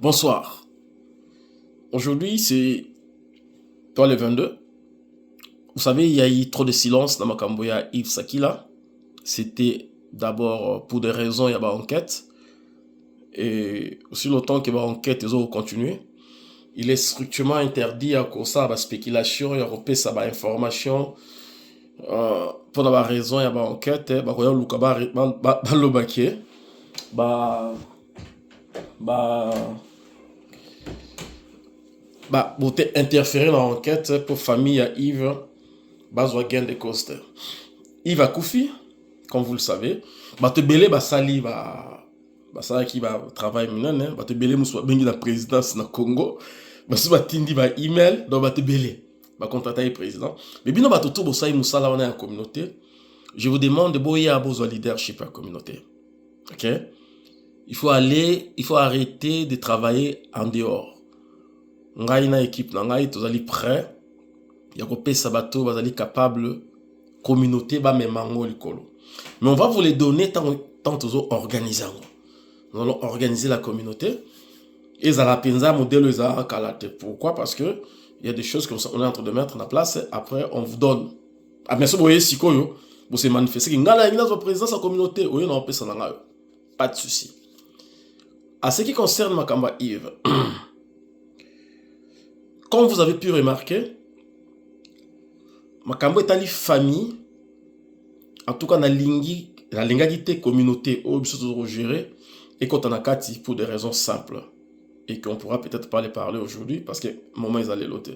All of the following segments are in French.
Bonsoir. Aujourd'hui, c'est toi le 22. Vous savez, il y a eu trop de silence dans Makamboya Yves Sakila. C'était d'abord pour des raisons, il y a une enquête. Et aussi longtemps que l'enquête est continuer. Il est strictement interdit à cause de la spéculation, il y a une information. Pour la raison, il y a une enquête. Il y a une enquête. Pour interférer dans l'enquête pour famille à Yves, bazwa gain de coste. Yves a Koufi, comme vous le savez, te belé basali ça qui va travailler maintenant, te belé muswa bengi la présidence na Congo, ba tindi ba email donc te belé ba contacter le président. Mais bino ba tout bosai musala on a la communauté. Je vous demande de boyer besoin leadership à la communauté. OK? Il faut arrêter de travailler en dehors. Ngai na équipe na ngai tozali prêt. Ya ko pesa bato bazali capable communauté ba memango likolo. Mais on va vous les donner tant tozo organiser. Nous allons organiser la communauté. Et ça la penza modèle za kalate. Pourquoi? Parce que il y a des choses qu'on est en train de mettre en place. Après on vous donne. Ah mais si vous voyez sikoyo, vous se manifester que ngala ina zo présidence la communauté, oyo na pesa na ngai. Pas de souci. À ce qui concerne Makamba Yves, comme vous avez pu remarquer, Makambo est une famille, en tout cas, la lingalité communauté où nous gérer et quand on a kati pour des raisons simples et qu'on pourra peut-être pas les parler aujourd'hui parce que moment ils allaient l'autre.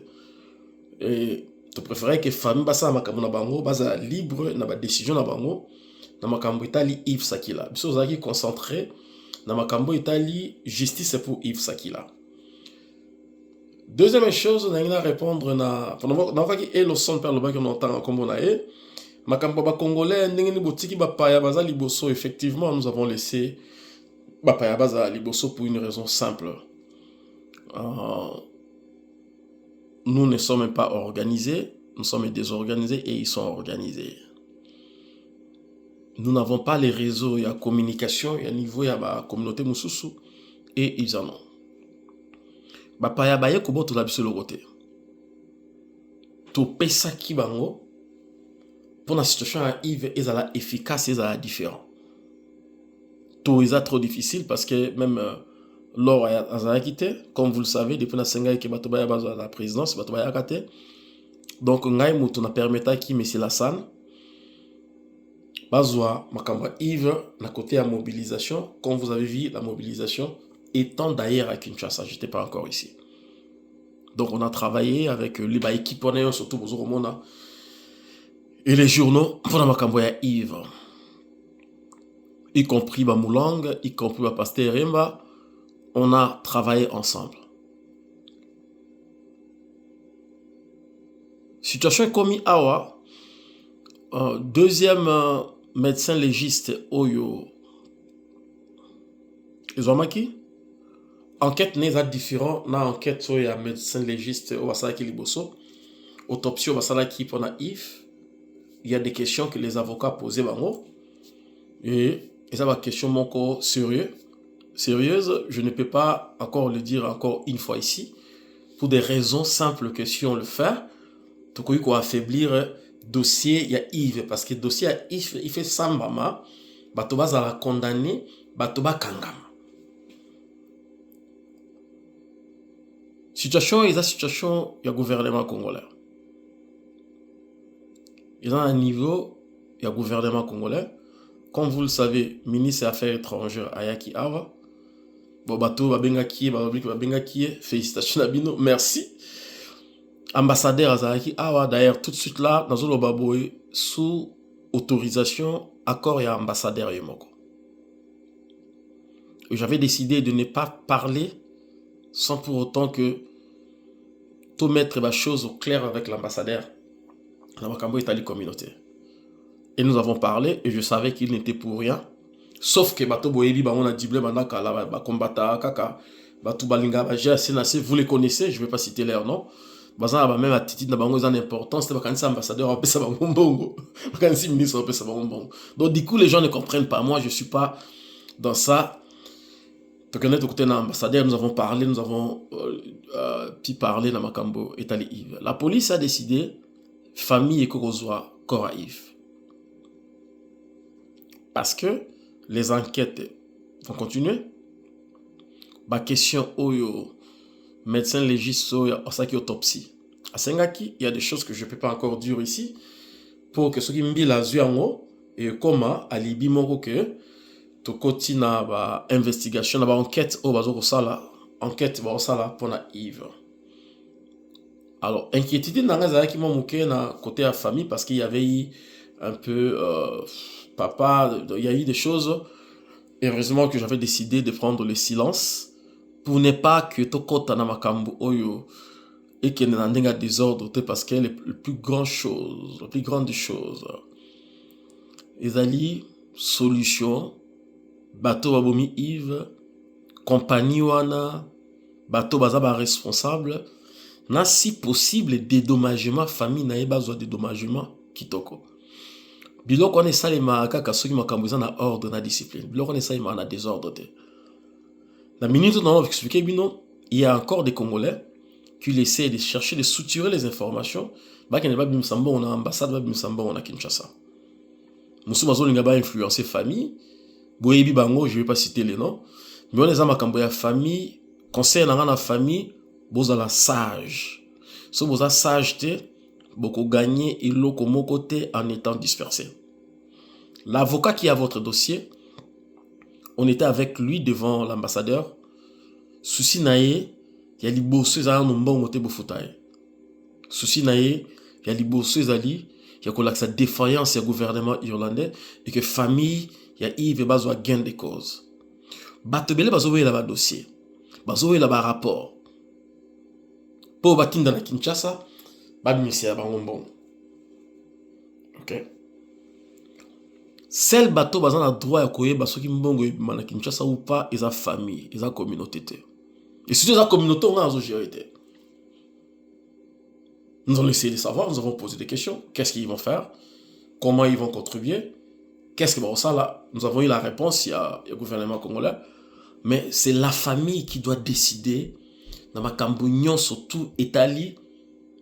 Et tu préférais que famille basa Makambo na bango basa libre na ba décision na bango na Makambo Itali Yves Sakila. Biso zaki concentré na Makambo Itali justice pour Yves Sakila. Deuxième chose, on a répondre na pendant que le son perd le bac on entend comme on a Makambo ba congolais ndenge botiki ba paya baza liboso. Effectivement, nous avons laissé ba paya baza liboso pour une raison simple. Nous ne sommes pas organisés, nous sommes désorganisés et ils sont organisés. Nous n'avons pas les réseaux, il y a communication, il y a niveau, il y a la communauté mususu et ils en ont. Bapaya baye ko boto la biso le côté. To pesa ki bango pour la situation à Yves ezala efficace ezala différent. To eza trop difficile parce que même lors azala quitté comme vous le savez depuis la senga ke bato baya bazo la présidence bato baya kate. Donc ngai mutu na permeta ki monsieur Lassane bazwa Makamba Yves na côté à mobilisation comme vous avez vu la mobilisation étant d'ailleurs à Kinshasa, je n'étais pas encore ici. Donc on a travaillé avec les équipes, surtout aux Romona et les journaux pour la Makamboya Yves, y compris Moulang, y compris Pasteur Remba. On a travaillé ensemble. Situation comme Awa, deuxième médecin légiste Oyo Izomaki. Enquête n'est pas différent na enquête sur un médecin légiste au Wasaki Liboso. Autopsie au Wasaki pour Yves. Il y a des questions que les avocats posaient bango. Et ça va question mon corps sérieuse. Je ne peux pas encore le dire encore une fois ici. Pour des raisons simples que si on le fait, tout coup qu'on affaiblir dossier il y a Yves parce que dossier à Yves il fait sambama. Batoba za la condamné, batoba kangam. Situation, il y a situation, il y a gouvernement congolais. Il y a un niveau, il y a gouvernement congolais. Comme vous le savez, ministre des Affaires étrangères Ayaki Awa. Bobato, Babengaki, félicitations à Bino, merci. Ambassadeur Azaki Awa, d'ailleurs, tout de suite là, dans le Baboy, sous autorisation, accord et ambassadeur Yomoko. J'avais décidé de ne pas parler sans pour autant que tout mettre la chose au clair avec l'ambassadeur dans Makambo Italie communauté. Et nous avons parlé et je savais qu'il n'était pour rien. Sauf que Bato Boyebi, on a dit, combattant, kaka, Bato Balinga, vous les connaissez, je ne vais pas citer leur nom. Bazan même attitude na bango une importance, c'était pas ambassadeur en pesa bango, pas ministre en pesa bango. Donc du coup les gens ne comprennent pas. Moi je suis pas dans ça. Donc, on est côté de l'ambassadeur, nous avons parlé, nous avons petit parlé dans Makambo et Tali Yves. La police a décidé, famille et Korozwa, Kora Yves. Parce que les enquêtes vont continuer. Ma question, Oyo, médecin légiste, Osaki autopsie. À Sengaki, il y a des choses que je ne peux pas encore dire ici pour que ceux qui me la zuango et comment alibi moko que to koti na ba investigation na ba enquête au bazo sala enquête ba sala pour na Yves. Alors inquiétude na ngaza ki mo muke na côté à famille parce qu'il y avait eu un peu papa, il y a eu des choses. Heureusement que j'avais décidé de prendre le silence pour ne pas que to kota na makambo oyo et qu'il y ait un désordre parce que les plus grandes choses, les alliés, solution, bateau babomi Yves, compagnie wana, bateau bazaba responsable, na si possible dédommagement, famille na besoin de dédommagement kitoko. Biloko on est ça les kaka soki makambo na ordre na discipline. Biloko on est ça na désordre te. La minute où on va expliquer bino, il y a encore des Congolais qui essaient de chercher de soutirer les informations. Bah qu'il n'y a pas bimsambo on a ambassade, pas bimsambo on a Kinshasa. Moussou mazo linga ba influencer famille. Boyebi bango, je vais pas citer les noms. Mais on est à makambo ya famille, conseil na la famille, bozala sage. So boza sage te, boko gagner iloko moko te en étant dispersé. L'avocat qui a votre dossier, on était avec lui devant l'ambassadeur. Souci nae, ya liboso ezala no mbongo te bofutaye. Souci nae, ya liboso ezali, ya kolaksa défaillance ya gouvernement irlandais et que famille ya Yves bazwa gain de cause. Batebele bazowe la ba dossier. Bazowe la ba rapport. Po batinda na Kinshasa, ba bimisia bango mbongo. OK? Celle bateau bazan a droit à koyeba soki mbongo na Kinshasa ou pas, eza famille, eza communauté te. Et si eza communauté on a zo gérer te. Nous allons essayer de savoir, nous avons posé des questions, qu'est-ce qu'ils vont faire, comment ils vont contribuer, qu'est-ce que ça là, nous avons eu la réponse, il y a le gouvernement congolais, mais c'est la famille qui doit décider dans ma cambouignon surtout Italie,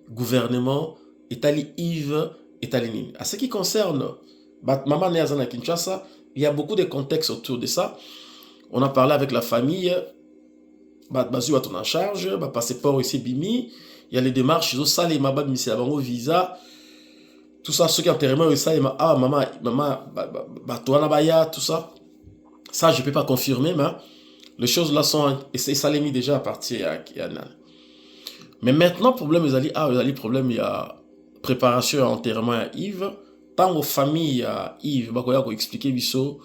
gouvernement, Italie Yves, Italie Nini. À ce qui concerne Maman Néazana Kinshasa, il y a beaucoup de contextes autour de ça. On a parlé avec la famille, Bazu a ton en charge, passeport ici Bimi, il y a les démarches, ils ont salé ma bad misi avant visa, tout ça, ceux qui ont enterrement, ils salé ah maman, toi baya, tout ça. Ça, je ne peux pas confirmer, mais les choses là sont, et ça les mis déjà à partir à mais maintenant, problème, problème, il y a préparation à enterrement à Yves. Tant aux familles à Yves, Bakoya ko expliquer biso,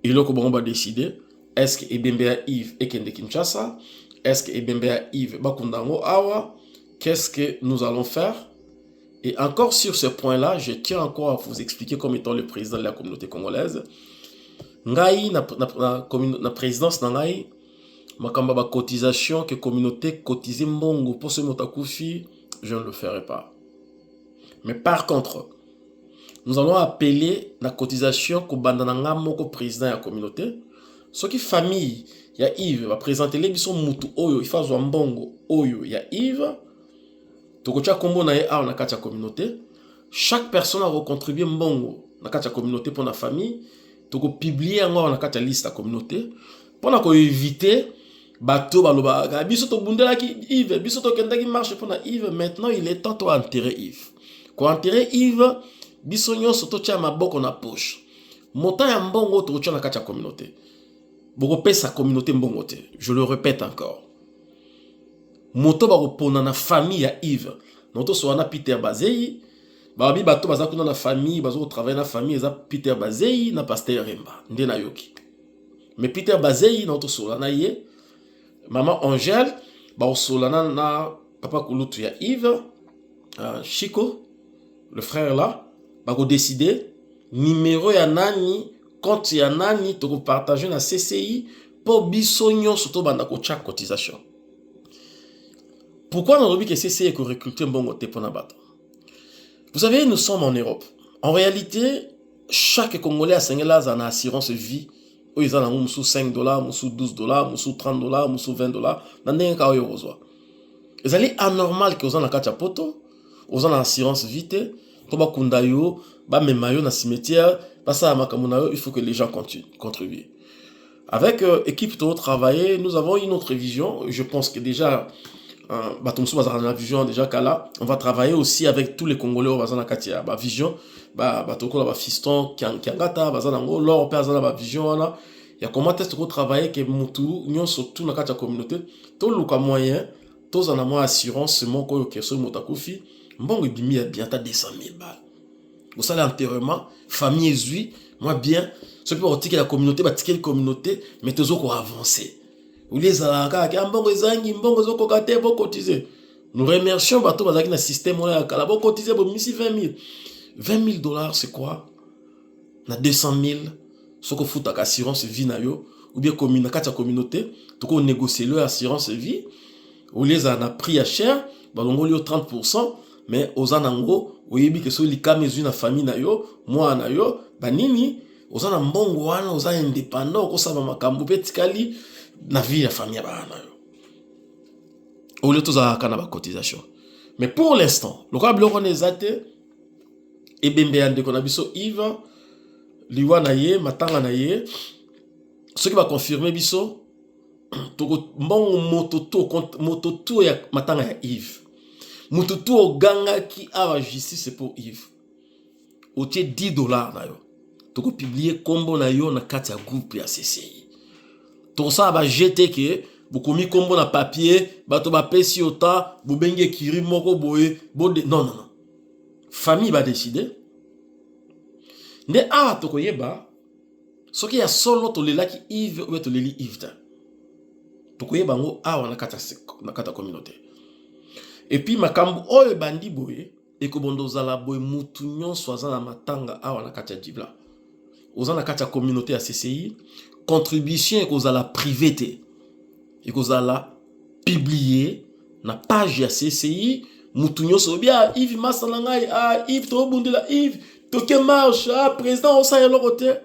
et là qu'on va décider, est-ce que Ebembe Yves est Kende Kinshasa, est-ce que Ebembe Yves Bakundango Awa, qu'est-ce que nous allons faire? Et encore sur ce point-là, je tiens encore à vous expliquer comme étant le président de la communauté congolaise. Ngai na présidence na ngai makamba ba cotisation que communauté cotiser mbongo pour ce motakufi, je ne le ferai pas. Mais par contre, nous allons appeler la cotisation ko bandana moko président de la communauté. Ce qui famille ya Yves va présenter les biso mutu oyo il faut mbongo oyo ya Yves. Tokocha kombo na ye a na kati ya communauté. Chaque personne a contribué mbongo na kati ya communauté pour la famille. Toko publier encore na kati ya liste la communauté pour na ko éviter bateau baloba biso to bundela ki Yves biso to kenda ki marche pour na Yves. Maintenant il est temps to enterrer Yves. Ko enterrer Yves biso nyonso to tia maboko na poche. Montant ya mbongo to tia na kati ya communauté. Boko pesa communauté mbongo te. Je le répète encore. Moto ba repona na famille ya Yves. Noto so na Peter Bazei. Babi bato baza kuna na famille, bazo travailler na famille eza Peter Bazei na Pasteur Remba. Nde na yoki. Mais Peter Bazei noto so na ye. Maman Angèle ba solana na papa Kulutu ya Yves. Chico, le frère là, ba ko décider numéro ya nani, compte ya nani to ko partager na CCI pour biso nyonso to banda ko tcha cotisation. Pourquoi on a dit que CCI est recruté un bon côté pour Nabat? Vous savez, nous sommes en Europe. En réalité, chaque Congolais a 5 ans en assurance vie ils ont 5 dollars, 12 dollars, 30 dollars, 20 dollars. Ils allaient anormal que vous en kacha poto, vous en assurance vite, toba kundayo, ba memayo na cimetière, ba ça makamunayo, il faut que les gens contribuent. Avec équipe de travailler, nous avons une autre vision. Je pense que déjà, la vision déjà kala, on va travailler aussi avec tous les Congolais au bazana katia. Ba vision, ba toko la fiston, kiangata, bazana ngo, leur père bazana ba vision là. Il y a comment est-ce qu'on travaille que mutu, nyon surtout na katia communauté, tout le cas moyen. Tous en amont assurance, mon ko que ce motakufi, mbongo bimi bien ta 200 000 balles. Vous savez enterrement, famille zui, moi bien, ceux qui ont tiqué la communauté, bah tiquer la communauté, mais tous autres avancer. Vous les alaka, qui mbongo zangi, mbongo zoko kate, bo cotiser. Nous remercions bateau bazaki na système on a kala, bo cotiser, bo misi 20 000. 20 000 dollars c'est quoi? Na 200 000, ce qu'on fout à assurance vie na yo, ou bien communauté, tout qu'on négocie le assurance vie. Ou les en a pris à cher, balongo lio 30%, mais aux anango, ou yebi que les cas mesu na famille na yo, moi na yo, banini, aux an mbongo wana, aux an indépendant, ko sa makambo petikali na vie ya famille ba na yo. Ou le tous a kana ba cotisation. Mais pour l'instant, le câble on ezate et bembe ande qu'on a biso Yves, liwa na ye, matanga na ye, ce qui va confirmer biso mbongo mototo ya matanga ya Yves. Mototo o ganga ki awa justice pour Yves. Otie 10 dollars na yo. Toko publier kombo na yo na kati ya groupe ya CCI. Toko sa ba jeter ke bokomi kombo na papier, bato ba pesi ota, bo benge kiri moko boye, non. Famille ba décider. Ne awa toko yeba, soki ya solo to lelaki Yves ou to leli Yves ta. Tokoye bango awa na kata communauté. Et puis makambu oyo bandi boye et ko bondo zala boye mutu nyonso aza na matanga awa na kata dibla. Oza na kata communauté ya CCI, contribution et ko zala privé te. Et ko zala publier na page ya CCI mutu nyonso bien Yves Masalangai, Yves to bundela Yves, toke marche, président osa ya lokote,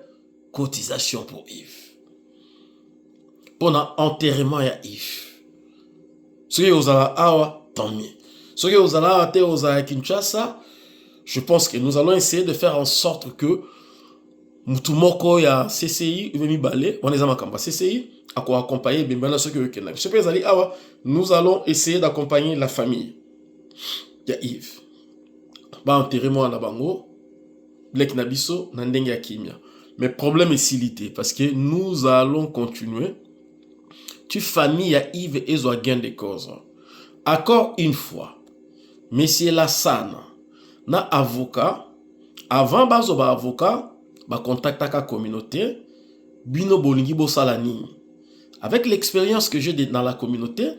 cotisation pour Yves. Pendant enterrement ya Yves. Ce qui osala awa, tant mieux. Ce qui osala te osala Kinshasa, je pense que nous allons essayer de faire en sorte que mutumoko ya CCI, mi balé, on les a makamba CCI, à quoi accompagner bimbana ce que kenak. Je peux aller awa, nous allons essayer d'accompagner la famille. Ya Yves. Ba enterrement na bango, blek nabiso na ndenge ya kimia. Mais problème est silité parce que nous allons continuer. Tu famille à Yves et Zoa gain de cause. Encore une fois, Monsieur Lassane, na avocat, avant bazo ba avocat, ba contacta ka communauté, bino bolingi bo salani. Avec l'expérience que j'ai dans la communauté,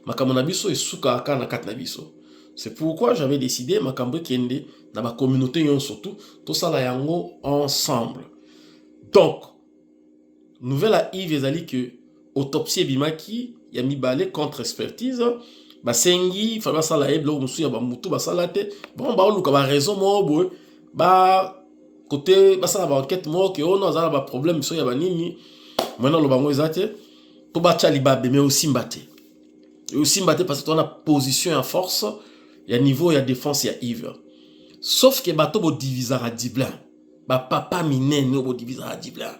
makamona biso et suka aka na kat na biso. C'est pourquoi j'avais décidé makambo kende na ba communauté yon surtout to sala yango ensemble. Donc, nouvelle à Yves ezali que autopsie bimaki ya mibale contre expertise ba sengi fa ba sala eblo musu ya ba mutu ba salate bon ba oluka ba raison mo bo ba côté ba sala ba enquête mo que on a ba problème so ya ba nini maintenant lo bango ezate to ba tchali ba mais aussi mbaté et aussi mbaté parce que on a position en force ya niveau ya défense ya Yves sauf que bato bo divisera diblan ba papa minene bo divisera diblan.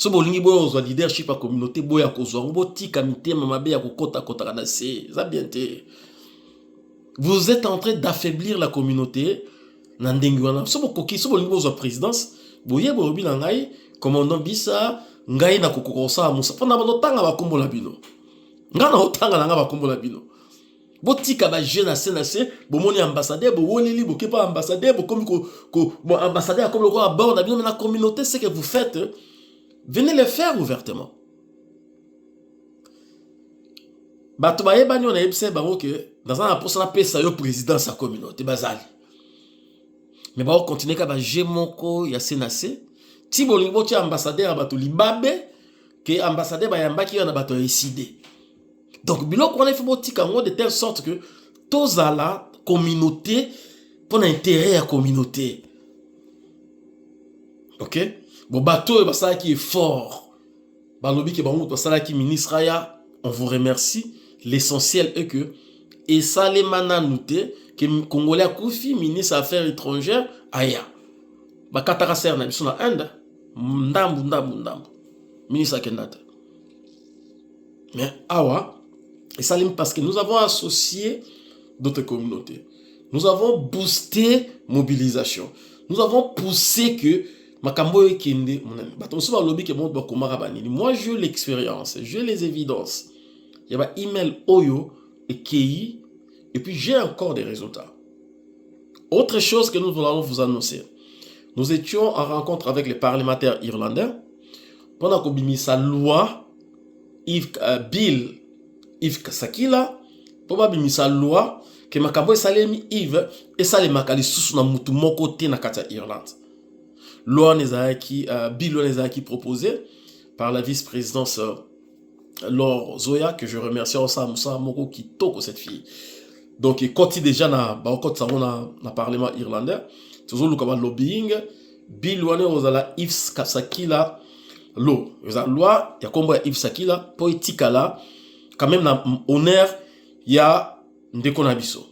So bolingi boyo ozwa leadership à communauté boya kozwa bo tika mitema mabe ya kokota kota kana se za bien te. Vous êtes en train d'affaiblir la communauté na ndengi wana. So bokoki so bolingi bozwa présidence boye borobi na ngai commandant bisa ngai na kokokosa musa pona banotanga bakombola bino. Ngana otanga na nga bakombola bino. Botika ba jeune na se bomoni ambassadeur bo woleli bo kepa ambassadeur bo comme ko ambassadeur comme le quoi bord na bino na communauté ce que vous faites. Venez le faire ouvertement. Bato ba yeba nyo na yebse bango que dans un approche na pesa yo président sa communauté bazali. Mais ba continuer ka ba jemoko ya senase. Ti bolingo ti ambassadeur bato libabe que ambassadeur ba yambaki na bato décider. Donc biloko on a fait botika ngo de telle sorte que tozala communauté pour l'intérêt à communauté. OK? Bon bateau et ça qui est fort balobi ke bango basala ki ministre aya, on vous remercie. L'essentiel est que et ça les mananoute que Congolais a koufi ministre affaires étrangères aya. Ba kataka ser na biso na Inde. Ndambu ministre akendata. Mais awa et ça parce que nous avons associé d'autres communautés. Nous avons boosté mobilisation. Nous avons poussé que makambo ekende monene. Bato so ba lobby ke mo ba komara banini. Moi j'ai l'expérience, j'ai les évidences. Il y a un email Oyo et Kei et puis j'ai encore des résultats. Autre chose que nous voulons vous annoncer. Nous étions en rencontre avec les parlementaires irlandais pendant qu'on a sa loi Bill Yves Sakila pour bimi sa loi que makambo salemi Yves et ça les makali sous na mutu moko te na kata Irlande. Loi nezaki Bill nezaki proposé par la vice-présidence Laure Zoya, que je remercie Moussa Moko qui toque cette fille. Donc, il continue déjà dans le Parlement irlandais. Toujours le lobbying. Bill Wane Ozala Yves Sakila Lo. Il y a loi, il y a combat Yves Sakila, politique là. Quand même, dans honneur, il y a Ndekonabiso.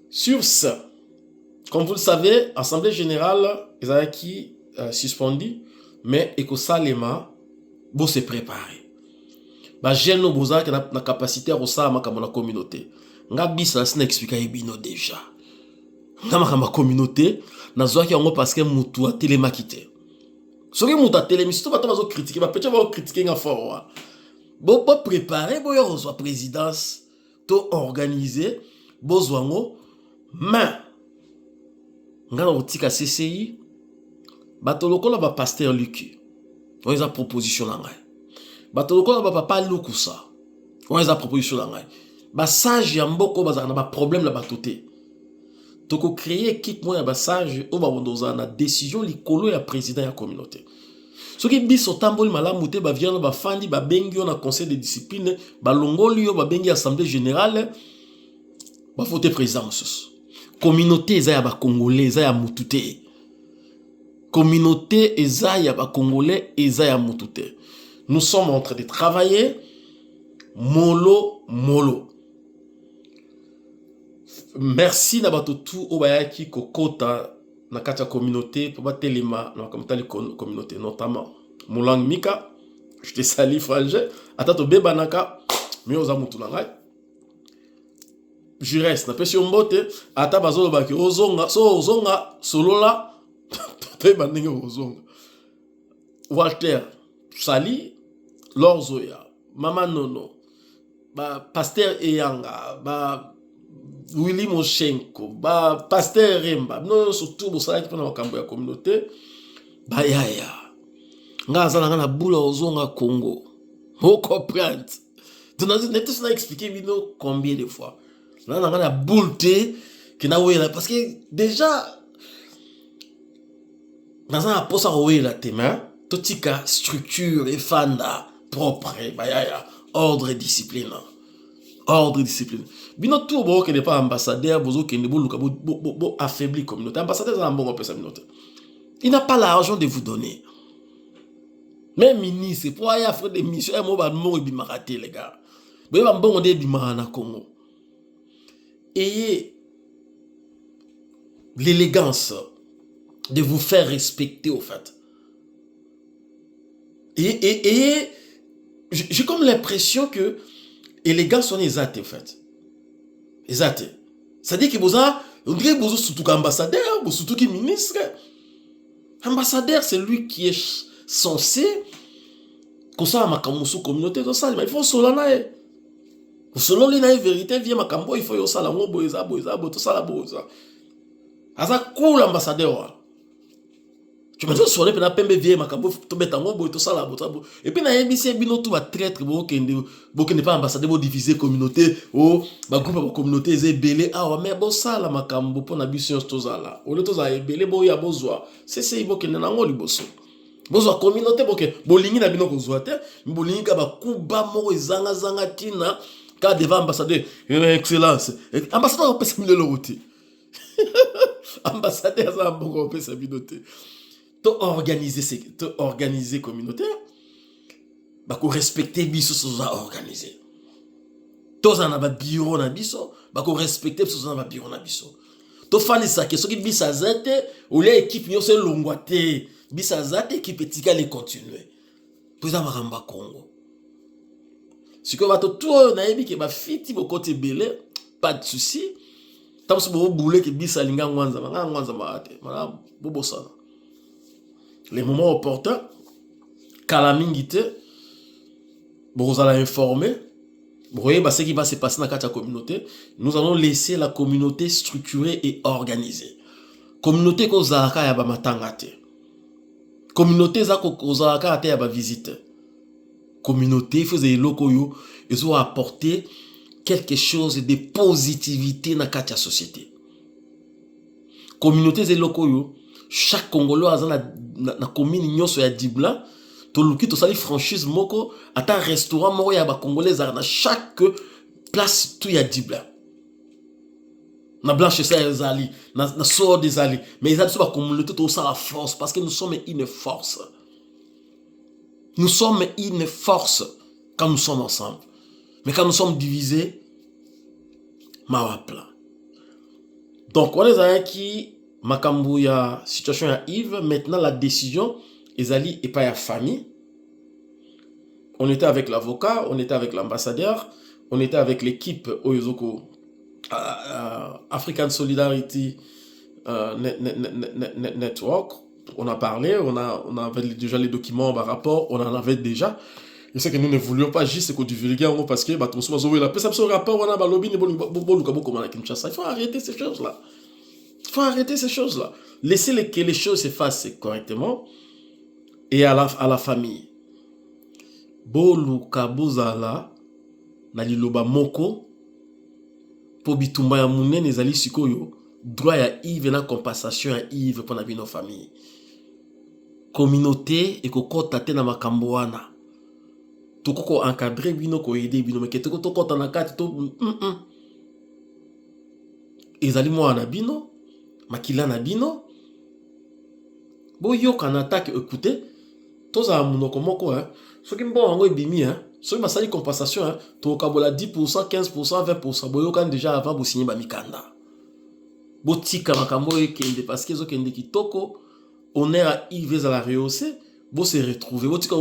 Sur ce, comme vous le savez, Assemblée générale, ils ont qui suspendu, mais Ekosalema, bon, se préparer. Ba jeune no boza que na capacité à ça ma comme la communauté nga bisa sina expliquer bino déjà nga ma communauté na zo ki ngo parce que mutu a télémakité so ki mutu a télémisi to ba to bazo critiquer ba peut-être va critiquer nga fort bon pas préparer bo yo zo présidence to organiser bozo ngo mais nga na otika CCI ba to lokola ba pasteur Luc on les a proposition na ngai bato lokola ba papa lukusa on les a proposition la ngai ba sage ya mboko bazana ba problème la batoté toko créer équipe moi ya ba sage o ba bondoza na décision likolo ya président ya communauté soki biso tamboli malamu te ba viana ba fandi ba bengi na conseil de discipline ba longoli yo ba bengi assemblée générale ba voter président sus communauté eza ya ba congolais eza ya mututé communauté eza ya ba congolais eza ya mututé. Nous sommes en train de travailler mollo. Merci d'avoir tout au bayaki kokota na katia communauté pour battre les mains dans la communauté notamment Moulang Mika, je te salue frangé, atato bebanaka mais aux amutu nangai. Je reste na pesi mbote ata bazolo baki ozonga solola te bandinga ozonga. Walter Sali Laure Zoya, Mama Nono, ba Pasteur Eyanga, ba Willy Moshenko, ba Pasteur Remba, non surtout pour ça qui pendant la communauté, ba yaya. Nga zala na bula ozonga Congo. Vous comprenez? Tu n'as pas expliqué vino combien de fois. Là on a la boule qui na wela parce que déjà dans un poste à wela téma, totika structure et fanda propre, ordre et discipline. Ordre et discipline. Bino tout bon que n'est pas ambassadeur, bozo que ne bo affaibli communauté. Ambassadeur c'est un bon communauté. Il n'a pas l'argent de vous donner. Même ministre, pour aller faire des missions, moi ba mo bimaraté les gars. Boye ba mbongo de bimana Congo. Ayez l'élégance de vous faire respecter au fait. Et j'ai comme l'impression que les gars sont les athées, en fait. Les athées. C'est-à-dire que on dirait que vous surtout qu'ambassadeur, vous surtout qui ministre. Ambassadeur, c'est lui qui est censé, comme ça, ma communauté, tout ça, mais il faut solana. Selon les vérité, vient ma cambo, il faut y ça, tout ça, la boza. Asa cool ambassadeur. Tu m'as dit sur les pembe vie makambo to betango boy to sala botabo et puis na yebisi bino tout va traître bo kende pas ambassadeur bo diviser communauté o ba groupe ba communauté ezé belé ah mais bo sala makambo po na biso to zala o le to za ebele bo ya bozwa c'est bo kende na ngoli boso bozwa communauté bo ke bolingi na bino ko zwa te bolingi ka ba kuba mo ezanga tina ka devant ambassadeur excellence ambassadeur pesa 1000 € te ambassadeur za mbongo pesa bino te. Organiser communautaire bako respecter biso soza organiser. Toza na ba bureau na biso, bako respecter biso soza na ba bureau na biso. To fani sa ke soki bisa zate, ou les équipe yo se longwate, bisa zate équipe etika les continuer. Poza maramba Congo. Si que va tout na yebi ke ba fiti bo côté belé, pas de souci. Tant que vous boulez que bisa linga ngwanza, ngwanza maate, mana bobo sana. Les moments opportuns, calamité, vous allez informer. Vous voyez ce qui va se passer dans la communauté. Nous allons laisser la communauté structurée et organisée. Communauté ko zalaka ya ba matangate. Communauté za ko zalaka ate ya ba visite. Communauté faisait loko yo, ils ont apporté quelque chose de positivité dans la société. Communauté ze loko yo, chaque Congolais a na commune nyonso ya Dibla. Toluki to sali franchise moko ata restaurant moko ya ba congolais na chaque place tout ya Dibla. Na blanche ça ezali, na sort des ali, mais ils ont ba communauté to ça la force parce que nous sommes une force. Nous sommes une force quand nous sommes ensemble. Mais quand nous sommes divisés, mawapla. Donc on est à qui makambu ya situation ya Yves, maintenant la décision ezali et pas la famille. On était avec l'avocat, on était avec l'ambassadeur, on était avec l'équipe Oyozoko African Solidarity Network. On a parlé, on avait déjà les documents par rapport, on en avait déjà. Je sais que nous ne voulions pas juste que du vulgaire parce que bah, la rapport, on a lobby, il faut arrêter ces choses-là. Il faut arrêter ces choses-là. Laissez que les choses se fassent correctement. Et à la famille. Boluka bozala na liloba moko po bitumba ya munene ezali sikoyo droit ya Yves na compensation ya Yves pour na bino famille. Communauté et kokota te na makambo wana. Tokoko encadrer bino ko aider bino mais ketoko tokota na kati to ezali mwana bino makila na bino. Boyoka na attaque écoutez. Tous à monoko moko hein. Ce qui me bon en bimi hein. Ce qui m'a sali compensation hein. To kabola 10%, 15%, 20%. Boyoka déjà avant bo signer ba mikanda. Bo tika makambo ekende parce que zo kende kitoko honneur à Yves à la rehausser. Bo se retrouver. Bo tika